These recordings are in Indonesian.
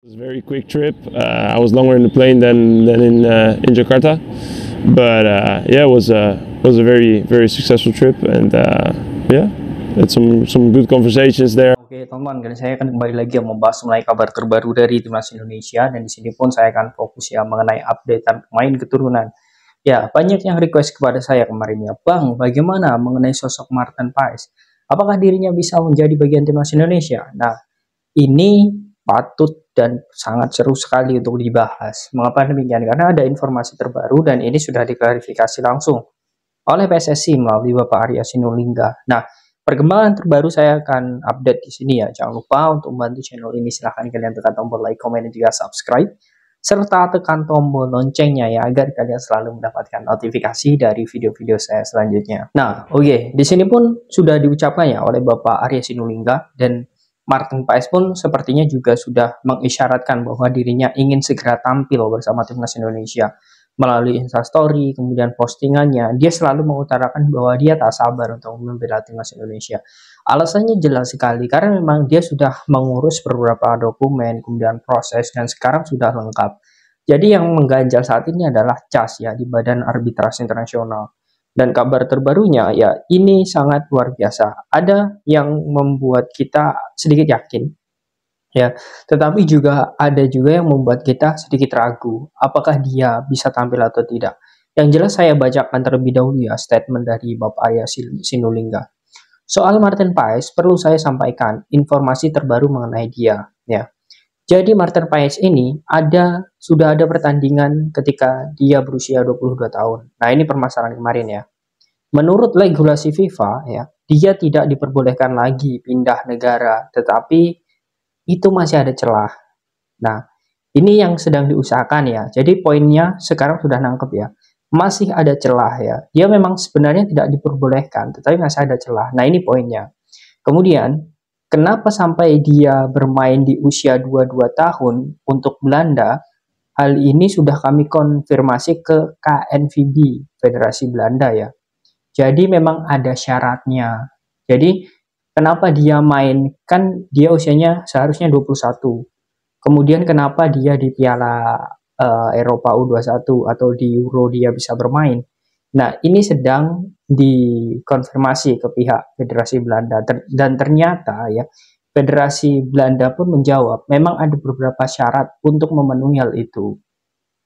It was a very quick trip. I was longer in the plane than in Jakarta, but yeah, it was a very successful trip, and yeah, had some good conversations there. Oke, teman-teman, dan saya akan kembali lagi membahas mengenai kabar terbaru dari timnas Indonesia, dan di sini pun saya akan fokus ya mengenai updatean pemain keturunan. Ya, banyak yang request kepada saya kemarin ya, Bang, bagaimana mengenai sosok Martin Paes? Apakah dirinya bisa menjadi bagian timnas Indonesia? Nah, ini patut dan sangat seru sekali untuk dibahas. Mengapa demikian? Karena ada informasi terbaru dan ini sudah diklarifikasi langsung oleh PSSI melalui Bapak Arya Sinulinga. Nah, perkembangan terbaru saya akan update di sini ya. Jangan lupa untuk membantu channel ini, silahkan kalian tekan tombol like, komen, dan juga subscribe. Serta tekan tombol loncengnya ya, agar kalian selalu mendapatkan notifikasi dari video-video saya selanjutnya. Nah, oke, di sini pun sudah diucapkan ya oleh Bapak Arya Sinulinga, dan Martin Paes pun sepertinya juga sudah mengisyaratkan bahwa dirinya ingin segera tampil bersama timnas Indonesia. Melalui instastory, kemudian postingannya, dia selalu mengutarakan bahwa dia tak sabar untuk membela timnas Indonesia. Alasannya jelas sekali, karena memang dia sudah mengurus beberapa dokumen, kemudian proses, dan sekarang sudah lengkap. Jadi yang mengganjal saat ini adalah CAS ya, di Badan Arbitrase Internasional. Dan kabar terbarunya ya, ini sangat luar biasa. Ada yang membuat kita sedikit yakin ya, tetapi juga ada juga yang membuat kita sedikit ragu apakah dia bisa tampil atau tidak. Yang jelas saya bacakan terlebih dahulu ya statement dari Bapak Arya Sinulinga. Soal Martin Paes perlu saya sampaikan informasi terbaru mengenai dia ya. Jadi Martin Paes ini sudah ada pertandingan ketika dia berusia 22 tahun. Nah, ini permasalahan kemarin ya. Menurut regulasi FIFA ya, dia tidak diperbolehkan lagi pindah negara, tetapi itu masih ada celah. Nah, ini yang sedang diusahakan ya. Jadi poinnya sekarang sudah nangkep ya. Masih ada celah ya. Dia memang sebenarnya tidak diperbolehkan, tetapi masih ada celah. Nah, ini poinnya. Kemudian, kenapa sampai dia bermain di usia 22 tahun untuk Belanda? Hal ini sudah kami konfirmasi ke KNVB, Federasi Belanda ya. Jadi memang ada syaratnya. Jadi kenapa dia main? Kan dia usianya seharusnya 21. Kemudian kenapa dia di Piala Eropa U21 atau di Euro dia bisa bermain? Nah, ini sedang dikonfirmasi ke pihak Federasi Belanda, dan ternyata ya Federasi Belanda pun menjawab memang ada beberapa syarat untuk memenuhi hal itu.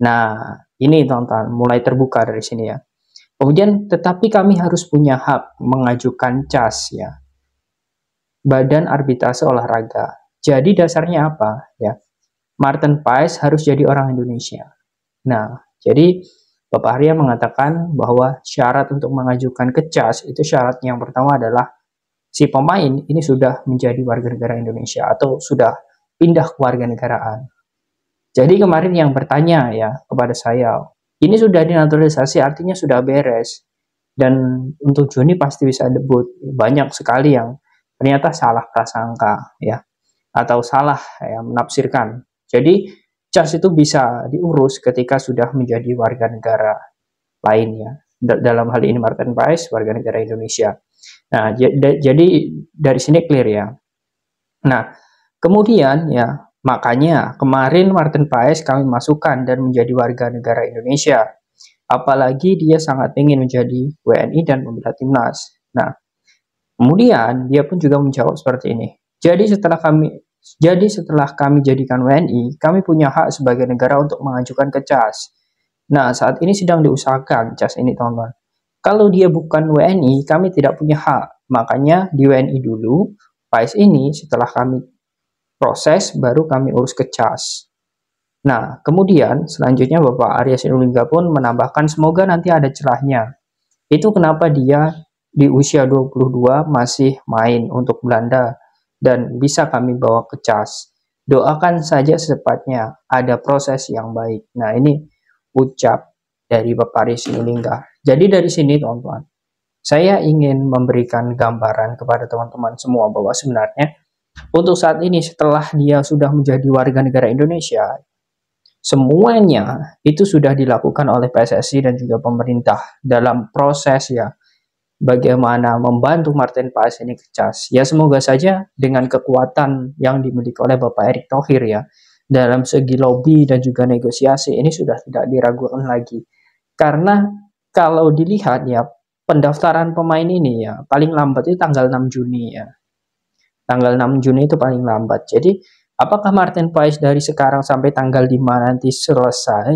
Nah, ini teman-teman mulai terbuka dari sini ya. Kemudian tetapi kami harus punya hak mengajukan CAS ya, Badan Arbitrase Olahraga. Jadi dasarnya apa ya? Martin Paes harus jadi orang Indonesia. Nah, jadi Bapak Arya mengatakan bahwa syarat untuk mengajukan ke CAS itu syarat yang pertama adalah si pemain ini sudah menjadi warga negara Indonesia atau sudah pindah ke warga negaraan. Jadi kemarin yang bertanya ya kepada saya, ini sudah dinaturalisasi artinya sudah beres, dan untuk Joni pasti bisa debut. Banyak sekali yang ternyata salah prasangka ya, atau salah ya, menafsirkan. Jadi CAS itu bisa diurus ketika sudah menjadi warga negara lainnya. Dalam hal ini Martin Paes warga negara Indonesia. Nah, jadi dari sini clear ya. Nah, kemudian ya makanya kemarin Martin Paes kami masukkan dan menjadi warga negara Indonesia. Apalagi dia sangat ingin menjadi WNI dan membela timnas. Nah, kemudian dia pun juga menjawab seperti ini. Jadi setelah kami jadikan WNI, kami punya hak sebagai negara untuk mengajukan ke CAS. Nah, saat ini sedang diusahakan CAS ini, teman-teman. Kalau dia bukan WNI, kami tidak punya hak. Makanya di WNI dulu, PAES ini setelah kami proses, baru kami urus ke CAS. Nah, kemudian selanjutnya Bapak Arya Sinulinga pun menambahkan semoga nanti ada celahnya. Itu kenapa dia di usia 22 masih main untuk Belanda dan bisa kami bawa ke CAS. Doakan saja secepatnya ada proses yang baik. Nah, ini ucap dari Bapak Arya Sinulinga. Jadi dari sini teman-teman, saya ingin memberikan gambaran kepada teman-teman semua bahwa sebenarnya untuk saat ini setelah dia sudah menjadi warga negara Indonesia, semuanya itu sudah dilakukan oleh PSSI dan juga pemerintah dalam proses ya bagaimana membantu Martin Paes ini ke CAS. Ya semoga saja dengan kekuatan yang dimiliki oleh Bapak Erick Thohir ya, dalam segi lobby dan juga negosiasi ini sudah tidak diragukan lagi. Karena kalau dilihat ya, pendaftaran pemain ini ya paling lambat itu tanggal 6 Juni ya. Tanggal 6 Juni itu paling lambat. Jadi apakah Martin Paes dari sekarang sampai tanggal 5 nanti selesai?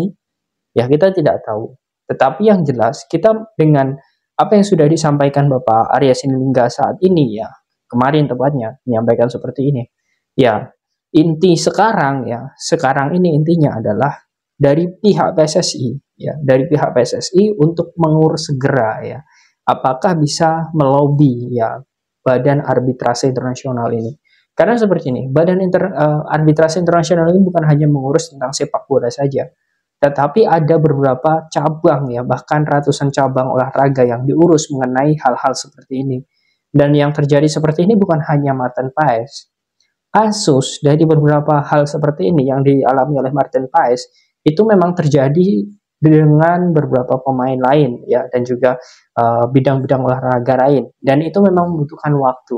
Ya kita tidak tahu. Tetapi yang jelas kita dengan apa yang sudah disampaikan Bapak Arya Sinulinga saat ini ya, kemarin tepatnya menyampaikan seperti ini. Ya, inti sekarang ya, sekarang ini intinya adalah dari pihak PSSI ya, dari pihak PSSI untuk mengurus segera ya. Apakah bisa melobi ya Badan Arbitrase Internasional ini? Karena seperti ini, Arbitrase Internasional ini bukan hanya mengurus tentang sepak bola saja, tetapi ada beberapa cabang ya, bahkan ratusan cabang olahraga yang diurus mengenai hal-hal seperti ini. Dan yang terjadi seperti ini bukan hanya Martin Paes. Kasus dari beberapa hal seperti ini yang dialami oleh Martin Paes itu memang terjadi dengan beberapa pemain lain ya, dan juga bidang-bidang olahraga lain, dan itu memang membutuhkan waktu.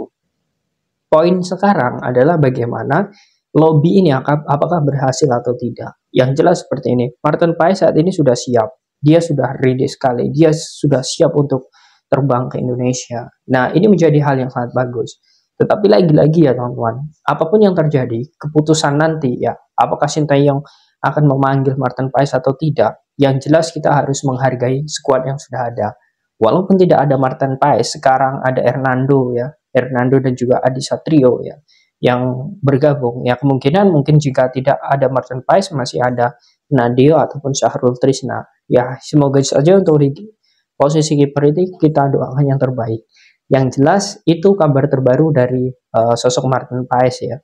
Poin sekarang adalah bagaimana lobby ini apakah berhasil atau tidak. Yang jelas seperti ini, Martin Paes saat ini sudah siap, dia sudah ready sekali, dia sudah siap untuk terbang ke Indonesia. Nah, ini menjadi hal yang sangat bagus. Tetapi lagi-lagi ya teman-teman, apapun yang terjadi, keputusan nanti ya, apakah Sintayong akan memanggil Martin Paes atau tidak, yang jelas kita harus menghargai skuad yang sudah ada. Walaupun tidak ada Martin Paes, sekarang ada Hernando ya, Hernando dan juga Adi Satrio ya, yang bergabung. Ya kemungkinan mungkin jika tidak ada Martin Paes masih ada Nadio ataupun Syahrul Trisna. Ya semoga saja untuk posisi kiper ini kita doakan yang terbaik. Yang jelas itu kabar terbaru dari sosok Martin Paes ya.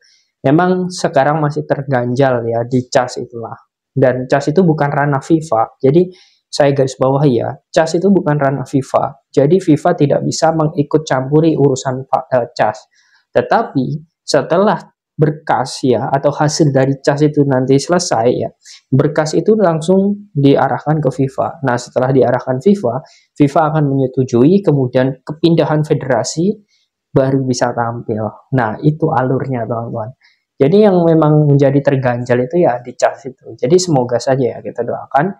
Memang sekarang masih terganjal ya di CAS itulah. Dan CAS itu bukan ranah FIFA. Jadi saya garis bawahi ya, CAS itu bukan ranah FIFA. Jadi FIFA tidak bisa mengikut campuri urusan CAS. Tetapi setelah berkas ya atau hasil dari CAS itu nanti selesai ya, berkas itu langsung diarahkan ke FIFA. Nah, setelah diarahkan FIFA, FIFA akan menyetujui, kemudian kepindahan federasi baru bisa tampil. Nah, itu alurnya teman-teman. Jadi yang memang menjadi terganjal itu ya di CAS itu. Jadi semoga saja ya kita doakan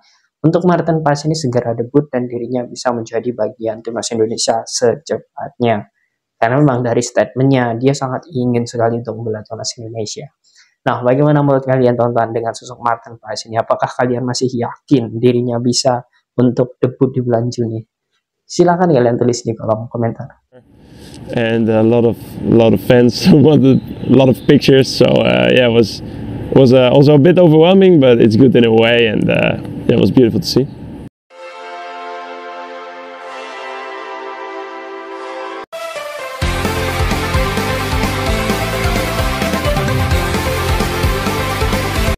untuk Martin Paes ini segera debut dan dirinya bisa menjadi bagian timnas Indonesia secepatnya. Karena memang dari statementnya dia sangat ingin sekali untuk membela timnas Indonesia. Nah, bagaimana menurut kalian teman-teman dengan sosok Martin Paes ini? Apakah kalian masih yakin dirinya bisa untuk debut di bulan Juni? Silakan kalian tulis di kolom komentar. And a lot of fans wanted a lot of pictures, so yeah, it was also a bit overwhelming, but it's good in a way, and yeah, it was beautiful to see.